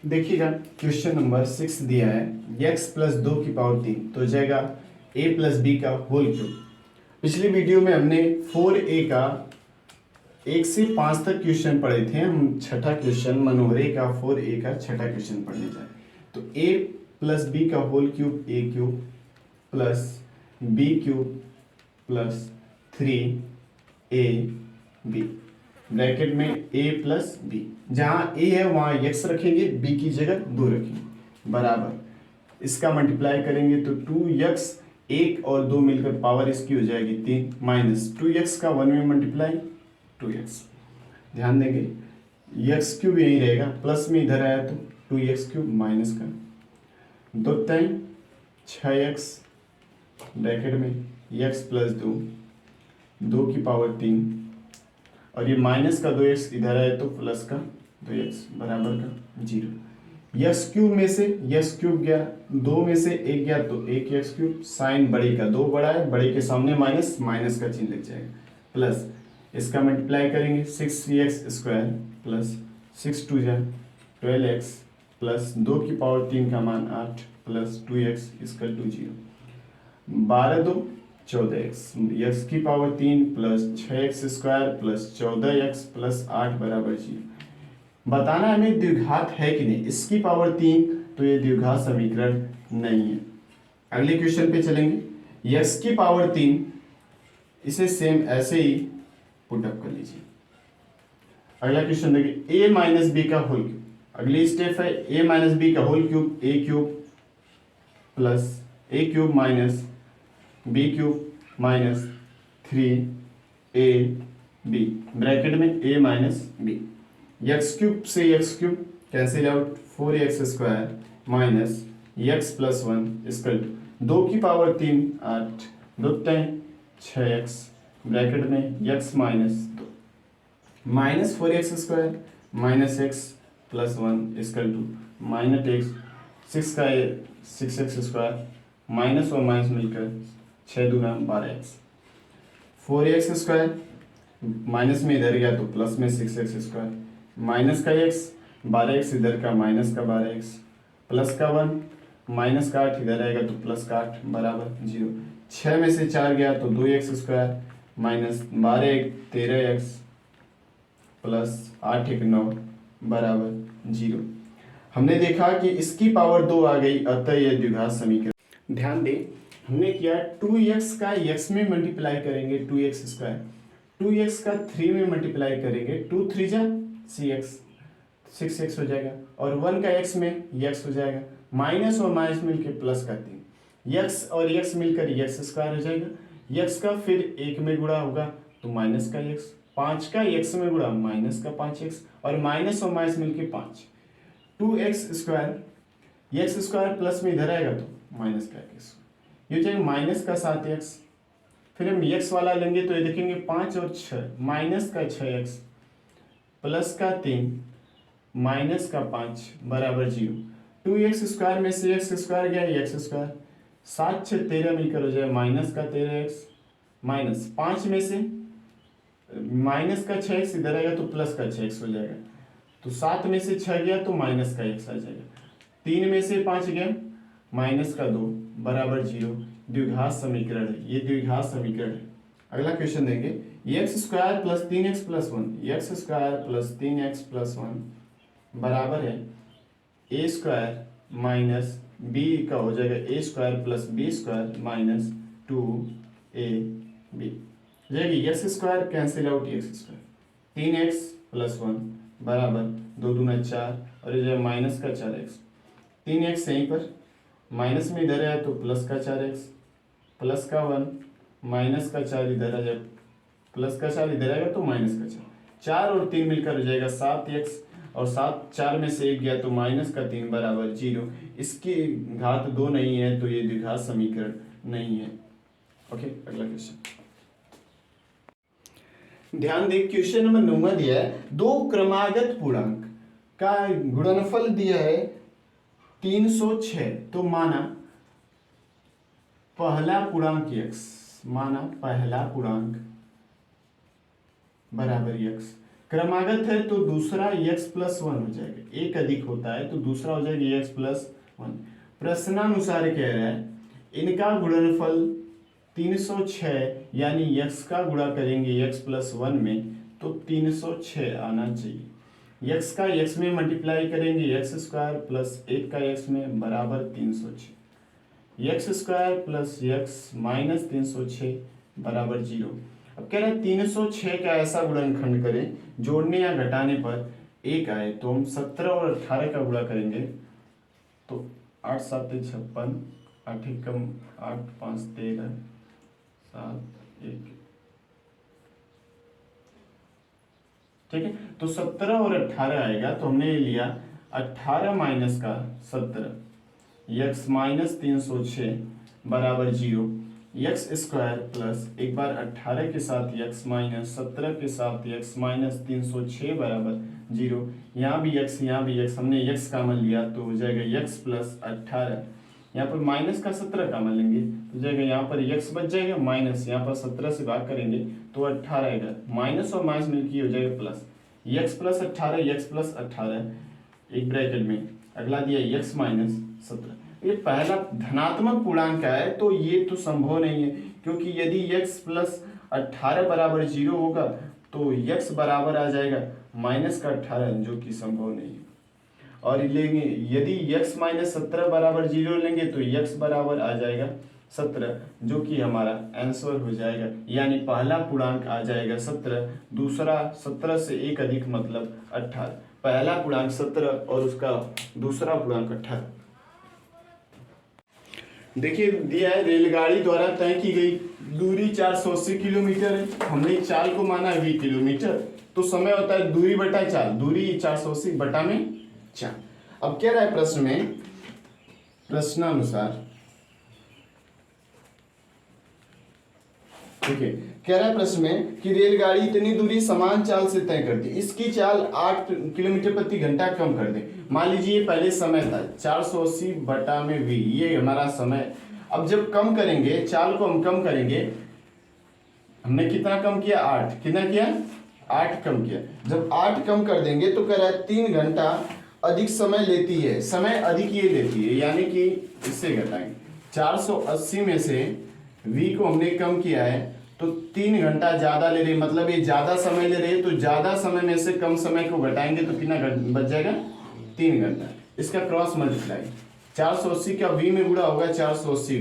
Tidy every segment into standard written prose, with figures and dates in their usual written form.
देखिएगा question number 6 दिया है x प्लस 2 की पावर 3 तो हो जाएगा a प्लस बी का होल क्यूब। पिछली वीडियो में हमने 4a का 1 से 5 तक क्वेश्चन पढ़े थे। हम छठा क्वेश्चन मनोहरे का 4a का छठा क्वेश्चन पढ़ने जाए तो a प्लस बी का whole cube a cube plus B cube plus 3a b bracket में a प्लस बी, जहां a है वहां x रखेंगे, b की जगह 2 रखेंगे, बराबर इसका मल्टीप्लाई करेंगे तो 2x 1 और 2 मिलकर पावर इसकी हो जाएगी 3 माइनस 2x का 1 में मल्टीप्लाई 2x। ध्यान देंगे x क्यूब यही रहेगा, प्लस में इधर आया तो 2x क्यूब माइनस का 2 टाइम 6x ब्रैकेट में x प्लस 2 की पावर 3 और ये माइनस का 2x इधर आए तो प्लस का 2x बराबर का 0। x क्यूब में से x क्यूब गया, 2 में से 1 गया तो 1x क्यूब, साइन बड़े का 2 बड़ा है, बड़े के सामने माइनस, माइनस का चिन्ह लग जाएगा, प्लस इसका मल्टीप्लाई करेंगे 6x स्क्वायर प्लस 6 2 जा 12x प्लस 2 की पावर 3 का मान 8 प्लस 2x इसका 2 0 12 2 14x x की power 3 plus 6x square plus 14x plus 8 बराबर 0। बताना हमें द्विघात है कि नहीं, इसकी पावर 3 तो ये द्विघात समीकरण नहीं है। अगले क्वेश्चन पे चलेंगे। x की पावर 3 इसे सेम ऐसे ही पुट अप कर लीजिए। अगला क्वेश्चन देखिए a माइनस बी का होल क्यूब। अगली स्टेप है a माइनस बी का whole cube a cube plus a cube minus b cube minus 3ab bracket में a minus b. X cube से x cube cancel out 4x square minus x plus 1 is equal 2 की power 3 8 2 time 6x bracket में x minus 2 minus 4x square minus x plus 1 is equal to minus x 6 का 6x square minus और minus मिलकर 6 दूना 12x 4x square minus में इधर गया तो प्लस में 6x स्क्वायर माइनस का x 12x इधर का माइनस का 12x प्लस का 1 माइनस का 8 इधर आएगा तो प्लस का 8 बराबर 0। 6 में से 4 गया तो 2x square minus 12 1 13x plus 8 1 9 बराबर 0। हमने देखा कि इसकी पावर 2 आ गई, अतः यह द्विघात समीकरण। ध्यान दें हमने किया 2x का x में मल्टीप्लाई करेंगे 2x स्क्वायर, 2x का 3 में मल्टीप्लाई करेंगे 2 3 जा 6x हो जाएगा और 1 का x में x हो जाएगा, माइनस और माइनस मिलकर प्लस का 3 x और x मिलकर x स्क्वायर हो जाएगा, x का फिर 1 में गुणा होगा तो माइनस का x, 5 का x में गुणा माइनस का 5x और माइनस मिलकर 5 2x square x square plus में इधर आएगा तो माइनस का x, ये हो जाएगा माइनस का 7x। फिर हम x वाला लेंगे तो ये देखेंगे 5 और 6 माइनस का 6x प्लस का 3 माइनस का 5 बराबर 0। 2x स्क्वायर में से x स्क्वायर गया x स्क्वायर 7 6 13 मिलकर हो जाएगा माइनस का 13x माइनस 5 में से माइनस का 6x इधर आएगा तो प्लस का 6x हो जाएगा, तो 7 में से 6 गया तो माइनस का x आ जाएगा, 3 में से 5 गया माइनस का 2 बराबर 0। द्विघात समीकरण है, ये द्विघात समीकरण है। अगला क्वेश्चन देंगे x square plus 3x plus 1 x square plus 3x plus 1 बराबर है ए स्क्वायर माइनस बी का हो जाएगा a square plus b square minus 2ab जाएगी x square cancel out x square 3x plus 1 बराबर 2 दूना 4 और ये माइनस का 4x 3x यहीं पर माइनस में इधर आया तो प्लस का 4x प्लस का 1 माइनस का 4 इधर आ जाए प्लस का 4 इधर आएगा तो माइनस का 4 और 3 मिलकर हो जाएगा 7x और 7 4 में से 1 गया तो माइनस का 3 बराबर 0। इसकी घात 2 नहीं है तो ये द्विघात समीकरण नहीं है। ओके अगला क्वेश्चन ध्यान दें क्वेश्चन नंबर 9 दिया है दो क्रमागत पूर्णांक का गुणनफल दिया है 306 तो माना पहला पूर्णांक x, माना पहला पूर्णांक बराबर x क्रमागत है तो दूसरा x प्लस वन हो जाएगा, एक अधिक होता है तो दूसरा हो जाएगा x प्लस वन। प्रश्नानुसार कह रहा है इनका गुणनफल 306 यानी x का गुणा करेंगे x प्लस वन में तो 306 आना चाहिए। x का x में मल्टीप्लाई करेंगे एक्स स्क्वायर प्लस एक का x में बराबर 306, x square plus x minus 306 बराबर 0। अब कह रहे हैं 306 का ऐसा गुणनखंड करें जोड़ने या घटाने पर एक आए, तो हम 17 और 18 का गुणा करेंगे तो 8 7 56, 8 कम 8 5 13 7 1, ठीक है। तो 17 और 18 आएगा तो हमने लिया 18 माइनस का 17, x माइनस 306 बराबर 0, एक्स स्क्वायर प्लस एक बार 18 के साथ x माइनस 17 के साथ x माइनस 306 बराबर 0। यहाँ भी x यहाँ भी x, हमने x कॉमन लिया तो हो जाएगा x प्लस 18, यहाँ पर माइनस का 17 कॉमन लेंगे तो जाएगा यहाँ पर x बच जाएगा, माइनस यहाँ पर 17 से भाग करेंगे तो 18 आएगा, माइनस और माइनस मिलकर हो जाएगा plus, x plus 18 x plus 18 एक ब्रैकेट में, अगला दिया x माइनस 17। ये पहला धनात्मक पूर्णांक है तो ये तो संभव नहीं है, क्योंकि यदि x प्लस 18 बराबर 0 होगा तो x बराबर आ जाएगा माइनस का 18, जो कि संभव नहीं है। और लेंगे यदि x माइनस 17 बराबर 0 लेंगे तो x बराबर आ जाएगा 17, जो कि हमारा आंसर हो जाएगा, यानी पहला पूर्णांक आ जाएगा 17, दूसरा 17 से एक अधिक मतलब 18, पहला पूर्णांक 17 और उसका दूसरा पूर्णांक 18। देखिए दिया है रेलगाड़ी द्वारा तय की गई दूरी 480 किलोमीटर है, हमने चाल को माना 20 किलोमीटर, तो समय होता है दूरी बटा चाल, दूरी 480 बटा में 4। अब क्या रहा है प्रश्न में, प्रश्नानुसार ठीक है, कह रहा है प्रश्न में कि रेलगाड़ी इतनी दूरी समान चाल से तय करती है, इसकी चाल 8 किलोमीटर प्रति घंटा कम कर दे। मान लीजिए पहले समय था 480 बटा में v, ये हमारा समय। अब जब कम करेंगे चाल को, हम कम करेंगे, हमने कितना कम किया 8, कितना किया 8 कम किया। जब 8 कम कर देंगे तो कह रहा है 3 घंटा अधिक समय लेती है, समय अधिक ये लेती है, यानी कि इससे घटाएंगे 480 में से v को हमने कम किया है तो 3 घंटा ज्यादा ले रही, मतलब ये ज्यादा समय ले रही है, तो ज्यादा समय में से कम समय को घटाएंगे तो कितना बच जाएगा 3 घंटा। इसका क्रॉस मल्टीप्लाई 480 का v में गुणा होगा 480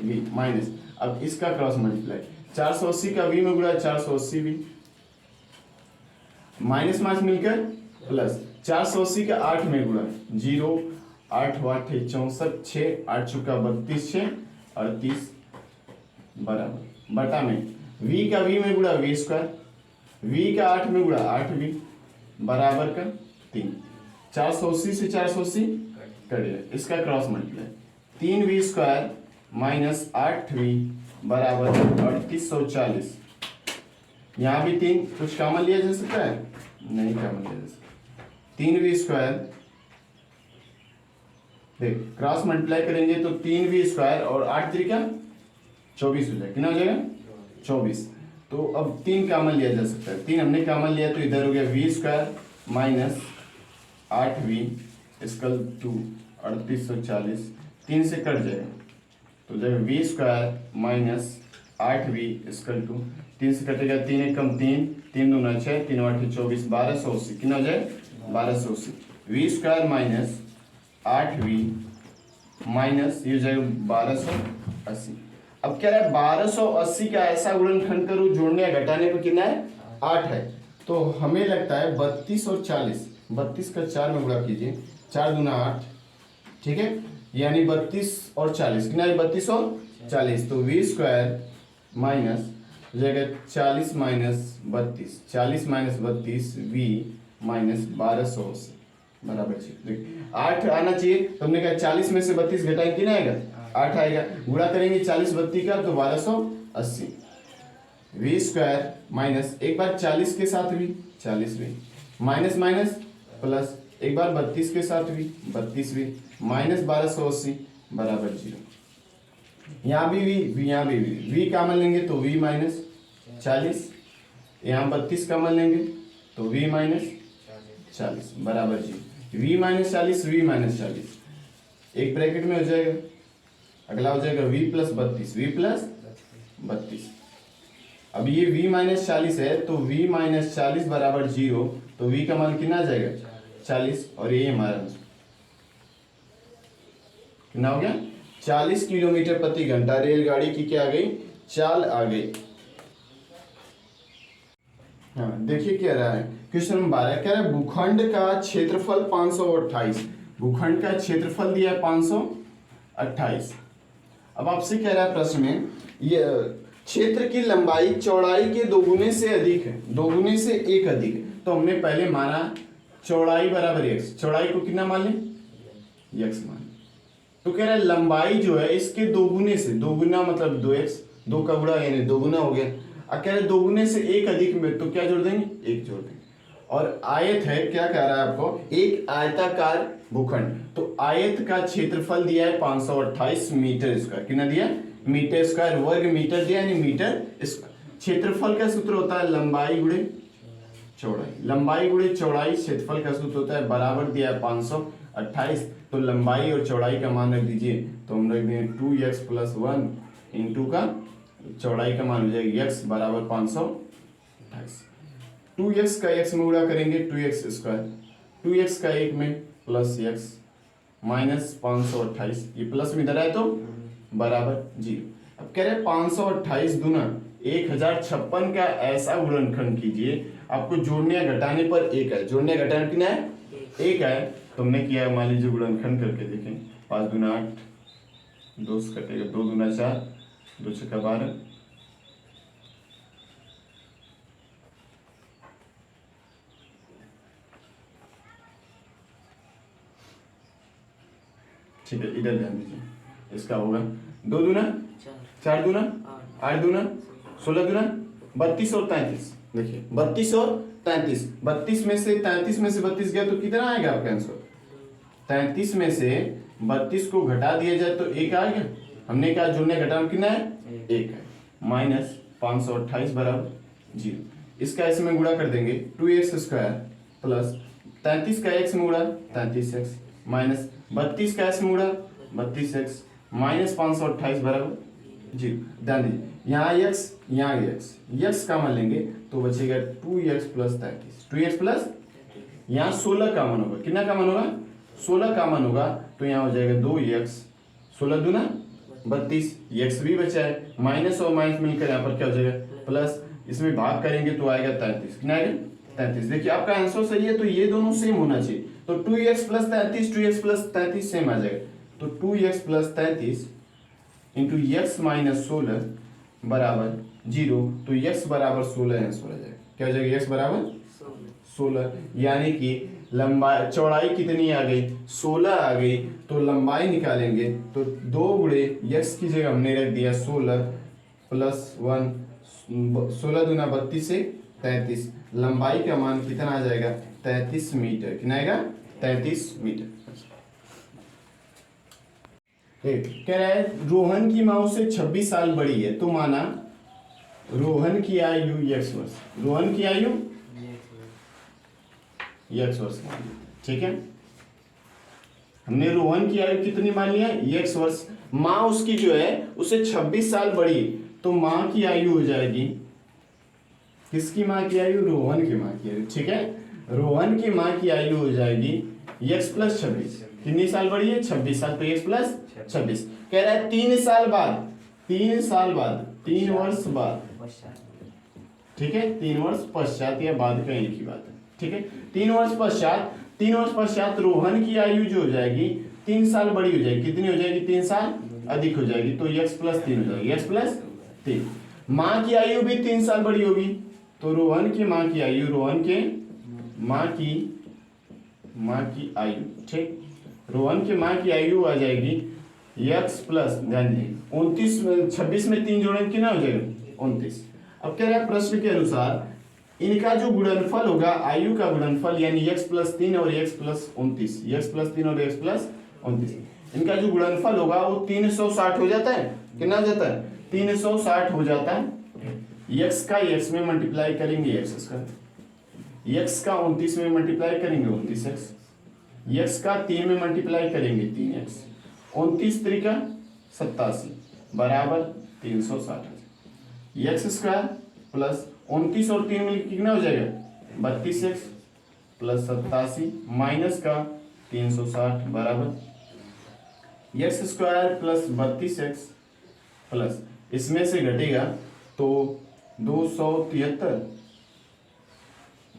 v माइनस, अब इसका क्रॉस मल्टीप्लाई 480 का v में गुणा 480 v माइनस माइनस मिलकर प्लस 480 का 8 में गुणा 0 8 8 64 6 8 चुका 32 6 38 बराबर बटा में v का v में गुणा v स्क्वायर, v का 8 में गुणा 8v बराबर का 3, 480 से 480 कट गया, इसका cross multiply 3v square minus 8v बराबर 3840। यहाँ भी 3 कुछ कॉमन लिया जा सकता है, नहीं कॉमन लिया जा सकता। 3v स्क्वायर देख क्रॉस मल्टीप्लाई करेंगे तो 3v स्क्वायर और 8 तरीका 24 हो जाएगा, कितना हो जाएगा 24। तो अब 3 कॉमन लिया जा सकता है, 3 हमने कॉमन लिया तो इधर हो गया v square minus 8v is equal to 3840, 3 से कट जाएगा तो जाएगा v square minus 8v is equal to 3 से कटेगा 3 एक कम 3 3 दूना 6 3 8 24 1280, कितना हो जाएगा 1280, v square minus 8v minus ये हो जाएगा 1280। अब क्या है 1280 का ऐसा गुणनखंड करो जोड़ने या घटाने पर कितना है 8 है, तो हमें लगता है 32 और 40, 32 का 4 में गुणा कीजिए 4 दूना 8, ठीक है, यानी 32 और 40, कितना है 32 और 40, तो v स्क्वायर माइनस हो जाएगा 40 माइनस 32, 40 माइनस 32 v माइनस 1280 बराबर 8 आना चाहिए, तो हमने कहा 40 में से 32 घटाएं कितना आएगा 8 आएगा, गुणा करेंगे 40 32 का तो 1280, v स्क्वायर माइनस एक बार 40 के साथ भी 40v माइनस माइनस प्लस एक बार 32 के साथ भी 32v माइनस 1280 बराबर 0। यहाँ भी v यहाँ भी v कॉमन लेंगे तो v माइनस 40, यहाँ 32 कॉमन लेंगे तो v माइनस 40 बराबर जी, v माइनस 40 v माइनस 40 एक ब्रैकेट में हो जाएगा, अगला हो जाएगा v प्लस 32। अब ये v माइनस 40 है तो v माइनस 40 बराबर 0, तो v का मान कितना आ जाएगा 40, और ये हमारा कितना हो गया 40 किलोमीटर प्रति घंटा रेलगाड़ी की क्या आ गई, चाल आ गई। हाँ देखिए क्या रहा है क्वेश्चन नंबर 12 कह रहा है भूखंड का क्षेत्रफल 528, भूखंड का क्षेत्रफल दिया है 528। अब आपसे कह रहा है प्रश्न में ये क्षेत्र की लंबाई चौड़ाई के दोगुने से अधिक है, दोगुने से एक अधिक है, तो हमने पहले माना चौड़ाई बराबर x, चौड़ाई को कितना मान लें x मान, तो कह रहा है लंबाई जो है इसके दोगुने से, दोगुना मतलब 2x, 2 का गुणा यानी दोगुना हो गया, अब कह रहे हैं दोगुने से एक अधिक में, तो क्या जोड़ देंगे 1 जोड़ देंगे, और आयत है क्या कह रहा है आपको एक आयताकार भूखंड, तो आयत का क्षेत्रफल दिया है 528 मीटर स्क्वायर, कितना दिया मीटर स्क्वायर, वर्ग मीटर दिया यानी मीटर स्क्वायर। क्षेत्रफल का सूत्र होता है लंबाई गुणे चौड़ाई, लंबाई गुणे चौड़ाई, क्षेत्रफल का सूत्र होता है बराबर दिया है 528, तो लंबाई और चौड़ाई का मान रख दीजिए, तो हम रख देंगे 2x प्लस 1 इंटू का चौड़ाई का मान हो जाएगा x बराबर 528, 2x का x में गुणा करेंगे 2x स्क्वायर, 2x का 1 में प्लस x माइनस 528, ये प्लस में इधर आए तो बराबर 0। अब कह रहे हैं 528 दूना 1056 का ऐसा गुणनखंड कीजिए, आपको जोड़ने या घटाने पर 1 है, जोड़ने या घटाने कितना है 1 है, तो हमने किया मान लीजिए गुणनखंड करके देखें, 5 दूना 8, 2 से कटेगा 2 दूना 4, 2 छक्का 12, ठीक है इधर ध्यान दीजिए, इसका होगा 2 दूना 4 दूना 8 दूना 16 दूना 32 और 33, देखिए 32 और 33, 32 में से 33 में से 32 गया तो कितना आएगा आपका आंसर, 33 में से 32 को घटा दिया जाए तो 1 आ गया, हमने कहा जोड़ने घटाना कितना है 1 है, माइनस 528 बराबर 0, इसका इसमें गुणा कर देंगे 2x स्क्वायर प्लस 33 का x में गुणा 33x माइनस 32 का x में गुणा 32x माइनस 528 बराबर 0। ध्यान दीजिए यहाँ x यहाँ x का मान लेंगे तो बचेगा 2x प्लस 33, 2x प्लस यहाँ 16 का मान होगा, कितना का मान होगा 16 का मान होगा, तो यहाँ हो जाएगा 2x, 16 दूना 32, x भी बचा है, माइनस और माइनस मिलकर यहाँ पर क्या हो जाएगा प्लस, इसमें भाग करेंगे तो आएगा 33, कितना आएगा 33। देखिए आपका आंसर सही है तो ये दोनों सेम होना चाहिए, तो 2x plus 33 2x plus 33 same आ जाएगा, तो 2x plus 33 into x minus 16 बराबर 0, तो x बराबर 16 आंसर आ जाएगा, क्या हो जाएगा x बराबर 16, यानी कि लंबाई चौड़ाई कितनी आ गई 16 आ गई, तो लंबाई निकालेंगे तो 2 गुणे x की जगह हमने रख दिया 16 प्लस 1, 16 दूना 32 से 33, लंबाई का मान कितना आ जाएगा 33 मीटर, कितना आएगा 33 मीटर। कह रहा है रोहन की माँ से 26 साल बड़ी है, तो माना रोहन की आयु x वर्ष, रोहन की आयु x वर्ष, ठीक है, हमने रोहन की आयु कितनी मान लिया x वर्ष, माँ उसकी जो है उसे 26 साल बड़ी, तो माँ की आयु हो जाएगी, किसकी माँ की आयु रोहन की माँ की आयु, ठीक है, रोहन की माँ की आयु हो जाएगी x प्लस 26, कितनी साल बड़ी है 26 साल, तो x प्लस 26, कह रहा है 3 साल बाद 3 वर्ष बाद, ठीक है 3 वर्ष पश्चात या बाद का एक ही बात है, ठीक है 3 वर्ष पश्चात रोहन की आयु जो हो जाएगी 3 साल बड़ी हो जाएगी, कितनी हो जाएगी 3 साल अधिक हो जाएगी, तो x प्लस 3 हो जाएगी, x प्लस 3, माँ की आयु भी 3 साल बड़ी होगी, तो रोहन की माँ की आयु, रोहन के माँ की आयु, ठीक, रोहन की माँ की आयु आ जाएगी x प्लस, ध्यान दीजिए 26 में 3 जोड़ेंगे कितना हो जाएगा 29। अब कह रहा है प्रश्न के अनुसार इनका जो गुणनफल होगा आयु का गुणनफल यानी x प्लस 3 और x प्लस 29, x प्लस 3 और x प्लस 29, इनका जो गुणनफल होगा वो 360 हो जाता है, कितना हो जाता है 360 हो जाता है, x का x में मल्टीप्लाई करेंगे एक्स स्क्वायर, x का 29 में मल्टीप्लाई करेंगे 29x, x का 3 में मल्टीप्लाई करेंगे 3x, 29 त्रिका 87 बराबर 360 एक्स स्क्वायर प्लस 29 और 3 मिलकर कितना हो जाएगा 32x प्लस 87 माइनस का 360 बराबर x square plus 32x plus इसमें से घटेगा तो 273,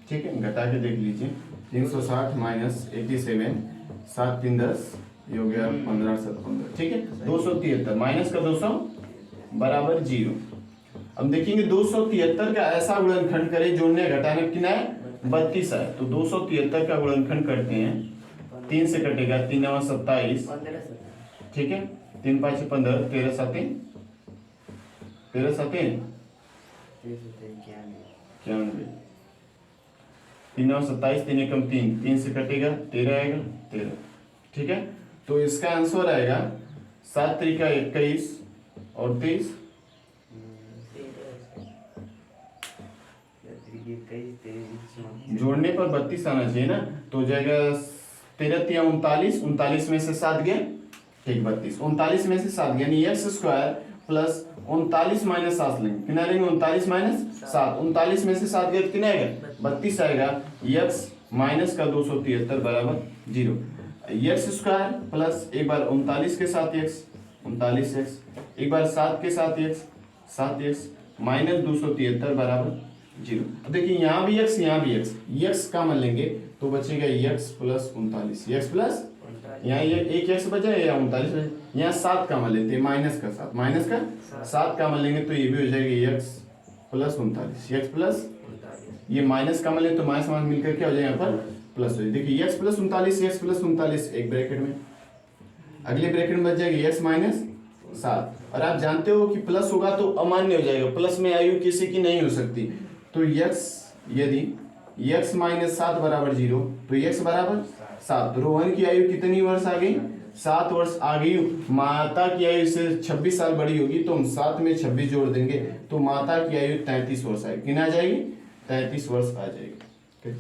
ठीक है, घटा के देख लीजिए 360 माइनस 87, 7 3 10, ये हो गया 15 7 15, ठीक है, 273 माइनस का 200 बराबर 0। अब देखेंगे 273 का ऐसा गुणनखंड करें, जोड़ने घटाने कितना है 32 है, तो 273 का गुणनखंड करते हैं, 3 से कटेगा 3 9 27, ठीक है, 3 5 15, 13 7 13 7 91, 3 9 27, 3 एकम 3, 3 से कटेगा 13 आएगा 13, ठीक है। तो इसका आंसर आएगा 7 त्रिका 21 और 23, जोड़ने पर 32 आना चाहिए ना, तो हो जाएगा 13 या 39, 39 में से 7 गए, ठीक 32, 39 में से 7 गए, यानी एक्स स्क्वायर प्लस 39 माइनस 7 लेंगे, कितना लेंगे 39 माइनस 7, 39 में से 7 गए तो कितना आएगा 32 आएगा, एक्स माइनस का 273 बराबर 0, एक्स स्क्वायर प्लस एक बार 39 के साथ एक्स 39x, एक बार 7 के साथ एक्स 7x माइनस 273 बराबर 0। अब देखिए यहाँ भी x यहाँ भी x कॉमन लेंगे तो बचेगा x प्लस 39, x प्लस यहाँ ये एक x बचा या 39 बचा, यहाँ 7 कॉमन लेते हैं, माइनस का 7 कॉमन लेंगे तो ये भी हो जाएगा x प्लस 39, x प्लस ये माइनस कॉमन ले तो माइनस माइनस मिलकर क्या हो जाएगा यहाँ पर प्लस हो जाएगा। देखिए x प्लस 39 एक ब्रैकेट में, अगले ब्रैकेट में बच जाएगा x माइनस 7, और आप जानते हो कि प्लस होगा तो अमान्य हो जाएगा, प्लस में आयु किसी की नहीं हो सकती, तो x यदि x माइनस 7 बराबर 0 तो x बराबर 7, तो रोहन की आयु कितनी वर्ष आ गई 7 वर्ष आ गई, माता की आयु से 26 साल बड़ी होगी तो हम 7 में 26 जोड़ देंगे तो माता की आयु 33 वर्ष आएगी, कितना आ जाएगी 33 वर्ष आ जाएगी।